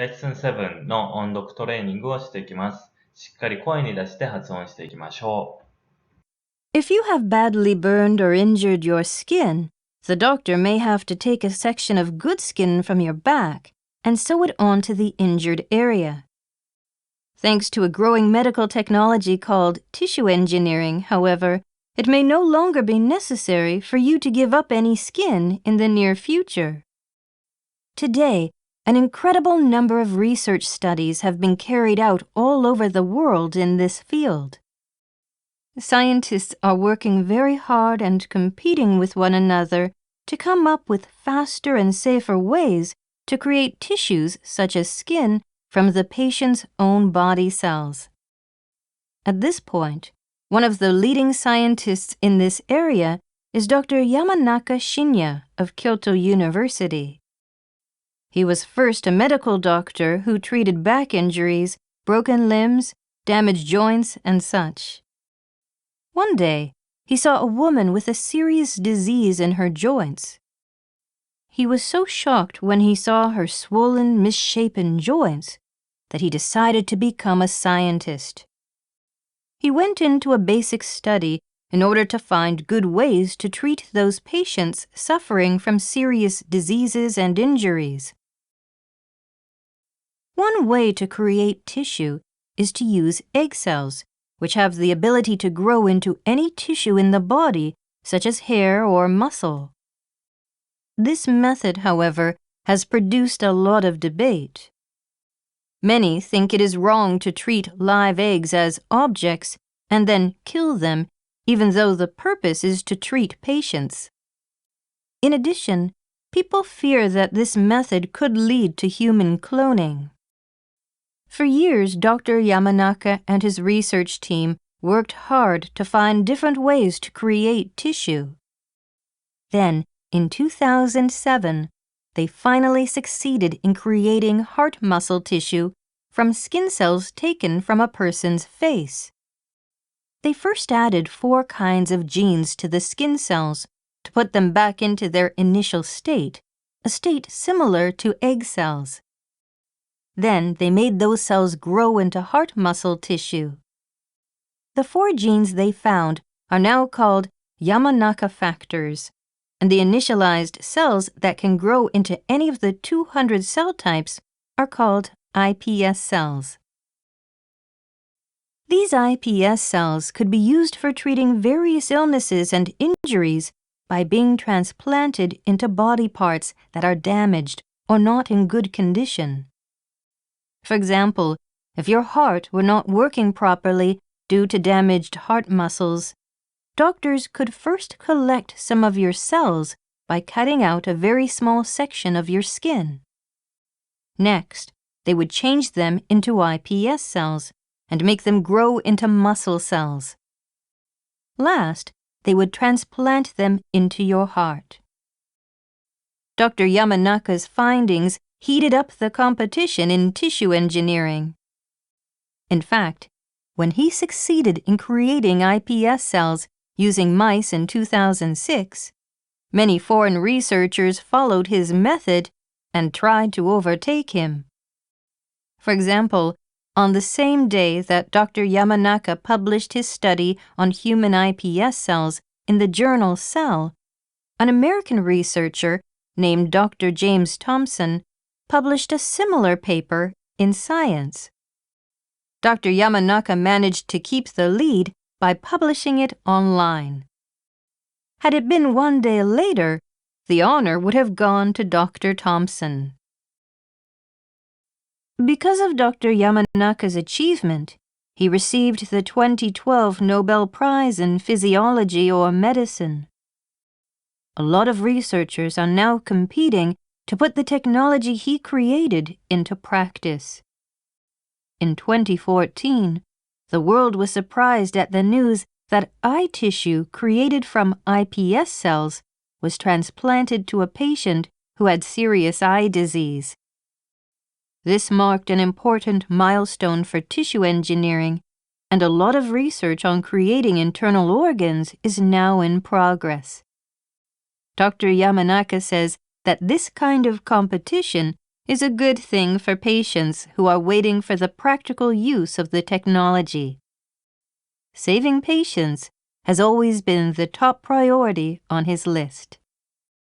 レッスン7の音読トレーニングをしていきます。しっかり声に出して発音していきましょう。If you have badly burned or injured your skin, the doctor may have to take a section of good skin from your back and sew it onto the injured area. Thanks to a growing medical technology called tissue engineering, however, it may no longer be necessary for you to give up any skin in the near future. Today, an incredible number of research studies have been carried out all over the world in this field. Scientists are working very hard and competing with one another to come up with faster and safer ways to create tissues such as skin from the patient's own body cells. At this point, one of the leading scientists in this area is Dr. Yamanaka Shinya of Kyoto University. He was first a medical doctor who treated back injuries, broken limbs, damaged joints, and such. One day, he saw a woman with a serious disease in her joints. He was so shocked when he saw her swollen, misshapen joints that he decided to become a scientist. He went into a basic study in order to find good ways to treat those patients suffering from serious diseases and injuries. One way to create tissue is to use egg cells, which have the ability to grow into any tissue in the body, such as hair or muscle. This method, however, has produced a lot of debate. Many think it is wrong to treat live eggs as objects and then kill them, even though the purpose is to treat patients. In addition, people fear that this method could lead to human cloning. For years, Dr. Yamanaka and his research team worked hard to find different ways to create tissue. Then, in 2007, they finally succeeded in creating heart muscle tissue from skin cells taken from a person's face. They first added 4 kinds of genes to the skin cells to put them back into their initial state, a state similar to egg cells. Then they made those cells grow into heart muscle tissue. The 4 genes they found are now called Yamanaka factors, and the initialized cells that can grow into any of the 200 cell types are called iPS cells. These iPS cells could be used for treating various illnesses and injuries by being transplanted into body parts that are damaged or not in good condition. For example, if your heart were not working properly due to damaged heart muscles, doctors could first collect some of your cells by cutting out a very small section of your skin. Next, they would change them into iPS cells and make them grow into muscle cells. Last, they would transplant them into your heart. Dr. Yamanaka's findings heated up the competition in tissue engineering. In fact, when he succeeded in creating iPS cells using mice in 2006, many foreign researchers followed his method and tried to overtake him. For example, on the same day that Dr. Yamanaka published his study on human iPS cells in the journal Cell, an American researcher named Dr. James Thompson published a similar paper in Science. Dr. Yamanaka managed to keep the lead by publishing it online. Had it been one day later, the honor would have gone to Dr. Thompson. Because of Dr. Yamanaka's achievement, he received the 2012 Nobel Prize in Physiology or Medicine. A lot of researchers are now competing to put the technology he created into practice. In 2014, the world was surprised at the news that eye tissue created from iPS cells was transplanted to a patient who had serious eye disease. This marked an important milestone for tissue engineering, and a lot of research on creating internal organs is now in progress. Dr. Yamanaka says that this kind of competition is a good thing for patients who are waiting for the practical use of the technology. Saving patients has always been the top priority on his list.